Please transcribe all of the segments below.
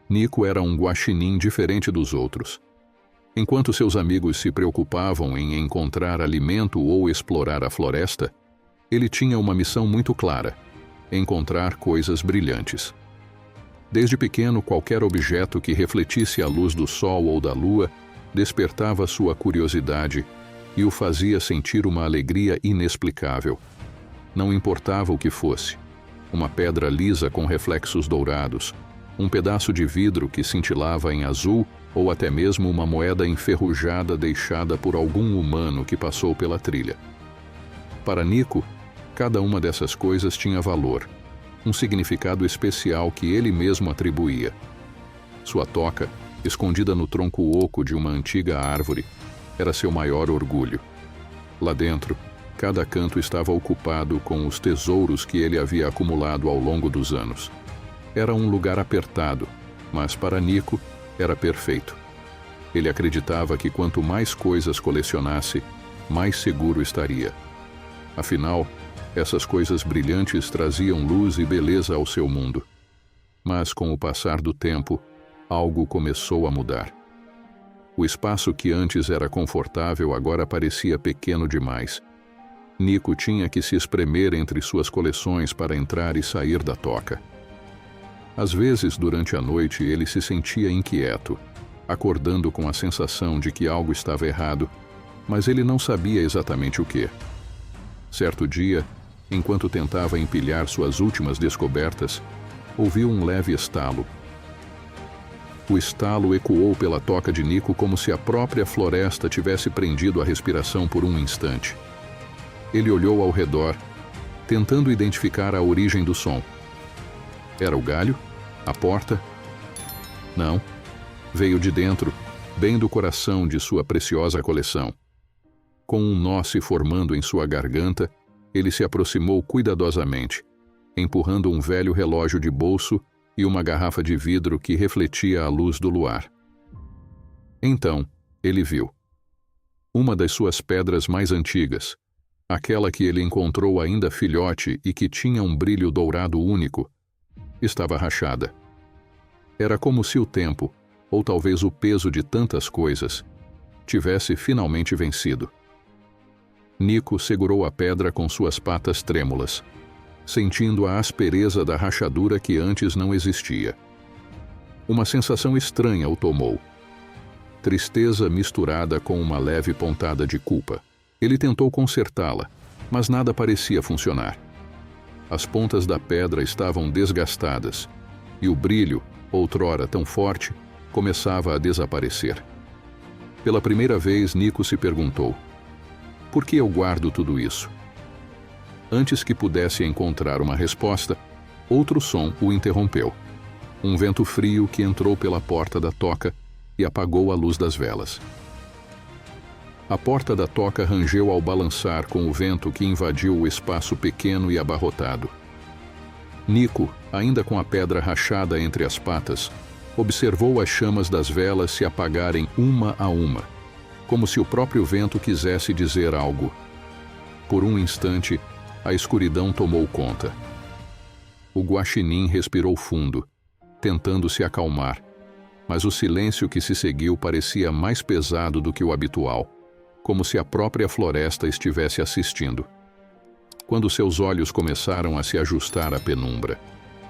Nico era um guaxinim diferente dos outros. Enquanto seus amigos se preocupavam em encontrar alimento ou explorar a floresta, ele tinha uma missão muito clara: encontrar coisas brilhantes. Desde pequeno, qualquer objeto que refletisse a luz do sol ou da lua despertava sua curiosidade e o fazia sentir uma alegria inexplicável. Não importava o que fosse: uma pedra lisa com reflexos dourados, um pedaço de vidro que cintilava em azul ou até mesmo uma moeda enferrujada deixada por algum humano que passou pela trilha. Para Nico, cada uma dessas coisas tinha valor, um significado especial que ele mesmo atribuía. Sua toca, escondida no tronco oco de uma antiga árvore, era seu maior orgulho. Lá dentro, cada canto estava ocupado com os tesouros que ele havia acumulado ao longo dos anos. Era um lugar apertado, mas para Nico era perfeito. Ele acreditava que quanto mais coisas colecionasse, mais seguro estaria. Afinal, essas coisas brilhantes traziam luz e beleza ao seu mundo. Mas com o passar do tempo, algo começou a mudar. O espaço que antes era confortável agora parecia pequeno demais. Nico tinha que se espremer entre suas coleções para entrar e sair da toca. Às vezes, durante a noite, ele se sentia inquieto, acordando com a sensação de que algo estava errado, mas ele não sabia exatamente o que. Certo dia, enquanto tentava empilhar suas últimas descobertas, ouviu um leve estalo. O estalo ecoou pela toca de Nico como se a própria floresta tivesse prendido a respiração por um instante. Ele olhou ao redor, tentando identificar a origem do som. Era o galho? A porta? Não. Veio de dentro, bem do coração de sua preciosa coleção. Com um nó se formando em sua garganta, ele se aproximou cuidadosamente, empurrando um velho relógio de bolso e uma garrafa de vidro que refletia a luz do luar. Então, ele viu. Uma das suas pedras mais antigas, aquela que ele encontrou ainda filhote e que tinha um brilho dourado único, estava rachada. Era como se o tempo, ou talvez o peso de tantas coisas, tivesse finalmente vencido. Nico segurou a pedra com suas patas trêmulas, sentindo a aspereza da rachadura que antes não existia. Uma sensação estranha o tomou. Tristeza misturada com uma leve pontada de culpa. Ele tentou consertá-la, mas nada parecia funcionar. As pontas da pedra estavam desgastadas, e o brilho, outrora tão forte, começava a desaparecer. Pela primeira vez, Nico se perguntou: por que eu guardo tudo isso? Antes que pudesse encontrar uma resposta, outro som o interrompeu. Um vento frio que entrou pela porta da toca e apagou a luz das velas. A porta da toca rangeu ao balançar com o vento que invadiu o espaço pequeno e abarrotado. Nico, ainda com a pedra rachada entre as patas, observou as chamas das velas se apagarem uma a uma, como se o próprio vento quisesse dizer algo. Por um instante, a escuridão tomou conta. O guaxinim respirou fundo, tentando se acalmar, mas o silêncio que se seguiu parecia mais pesado do que o habitual, como se a própria floresta estivesse assistindo. Quando seus olhos começaram a se ajustar à penumbra,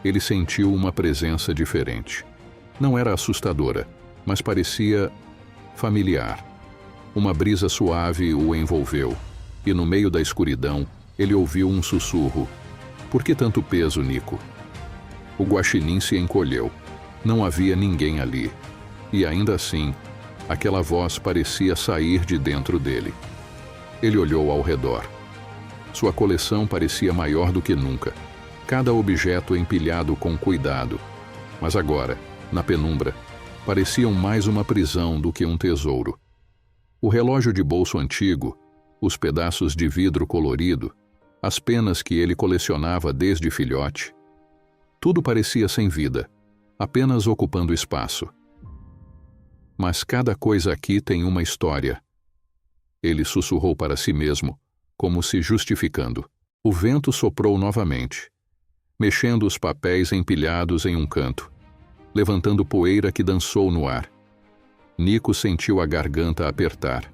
ele sentiu uma presença diferente. Não era assustadora, mas parecia familiar. Uma brisa suave o envolveu, e no meio da escuridão, ele ouviu um sussurro. Por que tanto peso, Nico? O guaxinim se encolheu. Não havia ninguém ali. E ainda assim, aquela voz parecia sair de dentro dele. Ele olhou ao redor. Sua coleção parecia maior do que nunca. Cada objeto empilhado com cuidado. Mas agora, na penumbra, pareciam mais uma prisão do que um tesouro. O relógio de bolso antigo, os pedaços de vidro colorido, as penas que ele colecionava desde filhote. Tudo parecia sem vida, apenas ocupando espaço. Mas cada coisa aqui tem uma história. Ele sussurrou para si mesmo, como se justificando. O vento soprou novamente, mexendo os papéis empilhados em um canto, levantando poeira que dançou no ar. Nico sentiu a garganta apertar.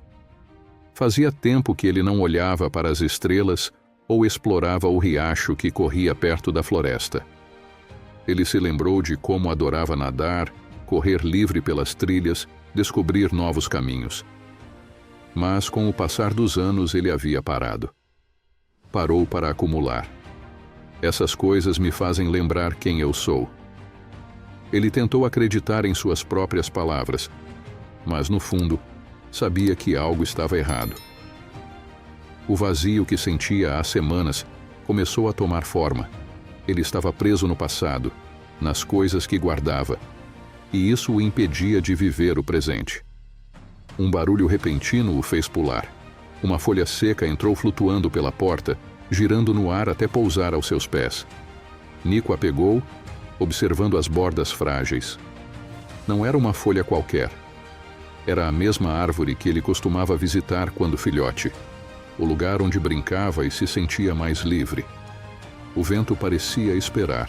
Fazia tempo que ele não olhava para as estrelas ou explorava o riacho que corria perto da floresta. Ele se lembrou de como adorava nadar, correr livre pelas trilhas, descobrir novos caminhos. Mas com o passar dos anos ele havia parado. Parou para acumular. Essas coisas me fazem lembrar quem eu sou. Ele tentou acreditar em suas próprias palavras, mas no fundo, sabia que algo estava errado. O vazio que sentia há semanas começou a tomar forma. Ele estava preso no passado, nas coisas que guardava, e isso o impedia de viver o presente. Um barulho repentino o fez pular. Uma folha seca entrou flutuando pela porta, girando no ar até pousar aos seus pés. Nico a pegou, observando as bordas frágeis. Não era uma folha qualquer. Era a mesma árvore que ele costumava visitar quando filhote, o lugar onde brincava e se sentia mais livre. O vento parecia esperar.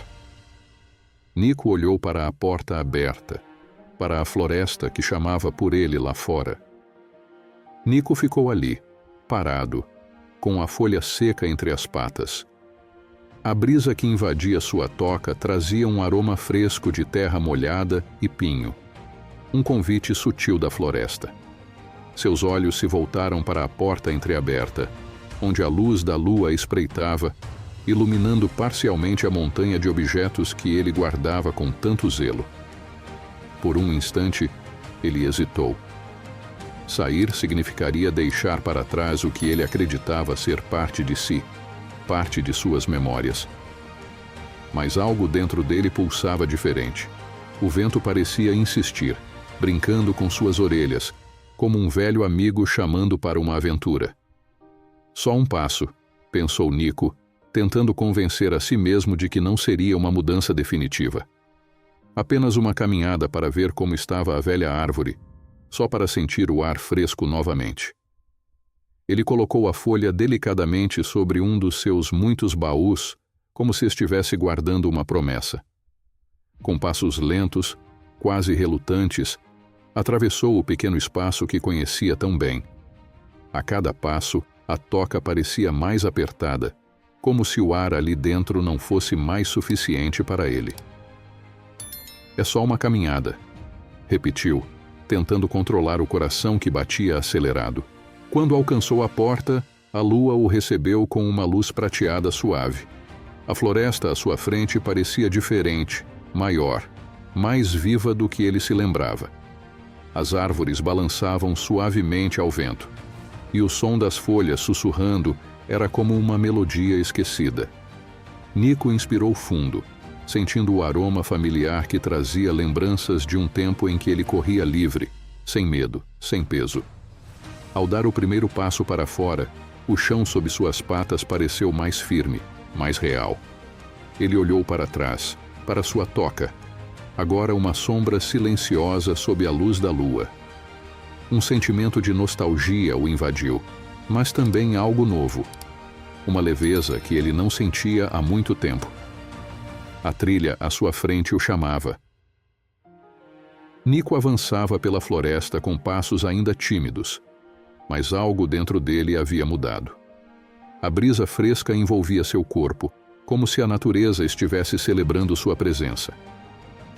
Nico olhou para a porta aberta, para a floresta que chamava por ele lá fora. Nico ficou ali, parado, com a folha seca entre as patas. A brisa que invadia sua toca trazia um aroma fresco de terra molhada e pinho. Um convite sutil da floresta. Seus olhos se voltaram para a porta entreaberta, onde a luz da lua espreitava, iluminando parcialmente a montanha de objetos que ele guardava com tanto zelo. Por um instante, ele hesitou. Sair significaria deixar para trás o que ele acreditava ser parte de si, parte de suas memórias. Mas algo dentro dele pulsava diferente. O vento parecia insistir, brincando com suas orelhas, como um velho amigo chamando para uma aventura. Só um passo, pensou Nico, tentando convencer a si mesmo de que não seria uma mudança definitiva. Apenas uma caminhada para ver como estava a velha árvore, só para sentir o ar fresco novamente. Ele colocou a folha delicadamente sobre um dos seus muitos baús, como se estivesse guardando uma promessa. Com passos lentos, quase relutantes, atravessou o pequeno espaço que conhecia tão bem. A cada passo, a toca parecia mais apertada, como se o ar ali dentro não fosse mais suficiente para ele. É só uma caminhada, repetiu, tentando controlar o coração que batia acelerado. Quando alcançou a porta, a lua o recebeu com uma luz prateada suave. A floresta à sua frente parecia diferente, maior, mais viva do que ele se lembrava. As árvores balançavam suavemente ao vento, e o som das folhas sussurrando era como uma melodia esquecida. Nico inspirou fundo, sentindo o aroma familiar que trazia lembranças de um tempo em que ele corria livre, sem medo, sem peso. Ao dar o primeiro passo para fora, o chão sob suas patas pareceu mais firme, mais real. Ele olhou para trás, para sua toca, agora uma sombra silenciosa sob a luz da lua. Um sentimento de nostalgia o invadiu, mas também algo novo. Uma leveza que ele não sentia há muito tempo. A trilha à sua frente o chamava. Nico avançava pela floresta com passos ainda tímidos, mas algo dentro dele havia mudado. A brisa fresca envolvia seu corpo, como se a natureza estivesse celebrando sua presença.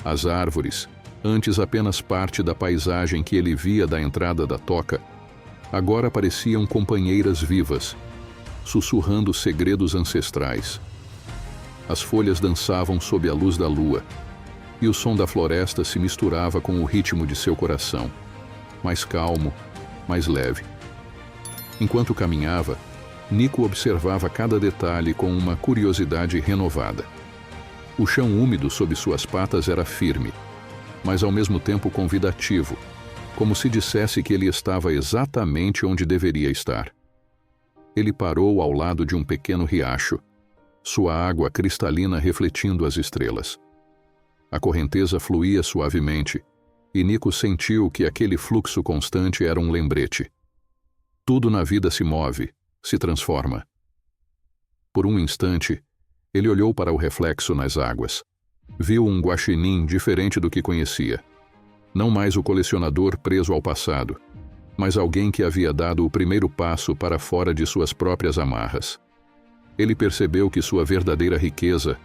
As árvores, antes apenas parte da paisagem que ele via da entrada da toca, agora pareciam companheiras vivas, sussurrando segredos ancestrais. As folhas dançavam sob a luz da lua, e o som da floresta se misturava com o ritmo de seu coração, mais calmo, mais leve. Enquanto caminhava, Nico observava cada detalhe com uma curiosidade renovada. O chão úmido sob suas patas era firme, mas ao mesmo tempo convidativo, como se dissesse que ele estava exatamente onde deveria estar. Ele parou ao lado de um pequeno riacho, sua água cristalina refletindo as estrelas. A correnteza fluía suavemente, e Nico sentiu que aquele fluxo constante era um lembrete. Tudo na vida se move, se transforma. Por um instante, ele olhou para o reflexo nas águas. Viu um guaxinim diferente do que conhecia. Não mais o colecionador preso ao passado, mas alguém que havia dado o primeiro passo para fora de suas próprias amarras. Ele percebeu que sua verdadeira riqueza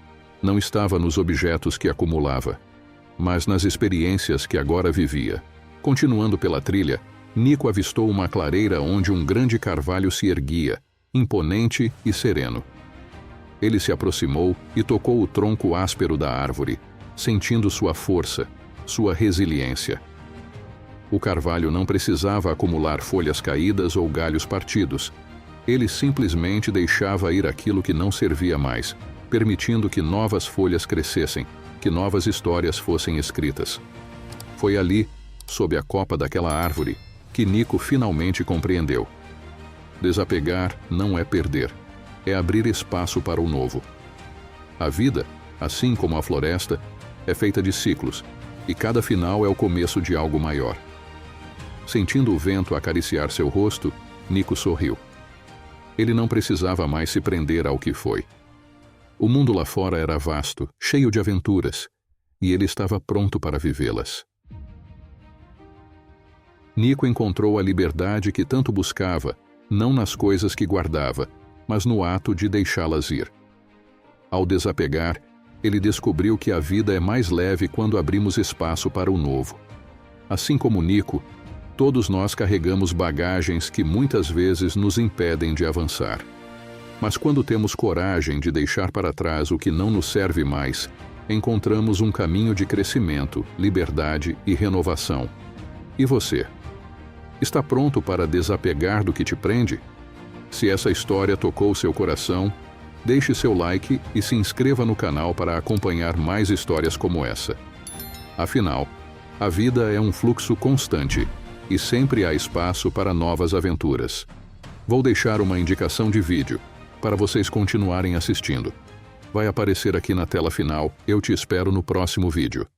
não estava nos objetos que acumulava, mas nas experiências que agora vivia. Continuando pela trilha, Nico avistou uma clareira onde um grande carvalho se erguia, imponente e sereno. Ele se aproximou e tocou o tronco áspero da árvore, sentindo sua força, sua resiliência. O carvalho não precisava acumular folhas caídas ou galhos partidos. Ele simplesmente deixava ir aquilo que não servia mais, permitindo que novas folhas crescessem, que novas histórias fossem escritas. Foi ali, sob a copa daquela árvore, que Nico finalmente compreendeu. Desapegar não é perder, é abrir espaço para o novo. A vida, assim como a floresta, é feita de ciclos, e cada final é o começo de algo maior. Sentindo o vento acariciar seu rosto, Nico sorriu. Ele não precisava mais se prender ao que foi. O mundo lá fora era vasto, cheio de aventuras, e ele estava pronto para vivê-las. Nico encontrou a liberdade que tanto buscava, não nas coisas que guardava, mas no ato de deixá-las ir. Ao desapegar, ele descobriu que a vida é mais leve quando abrimos espaço para o novo. Assim como Nico, todos nós carregamos bagagens que muitas vezes nos impedem de avançar. Mas quando temos coragem de deixar para trás o que não nos serve mais, encontramos um caminho de crescimento, liberdade e renovação. E você? Está pronto para desapegar do que te prende? Se essa história tocou seu coração, deixe seu like e se inscreva no canal para acompanhar mais histórias como essa. Afinal, a vida é um fluxo constante e sempre há espaço para novas aventuras. Vou deixar uma indicação de vídeo para vocês continuarem assistindo. Vai aparecer aqui na tela final. Eu te espero no próximo vídeo.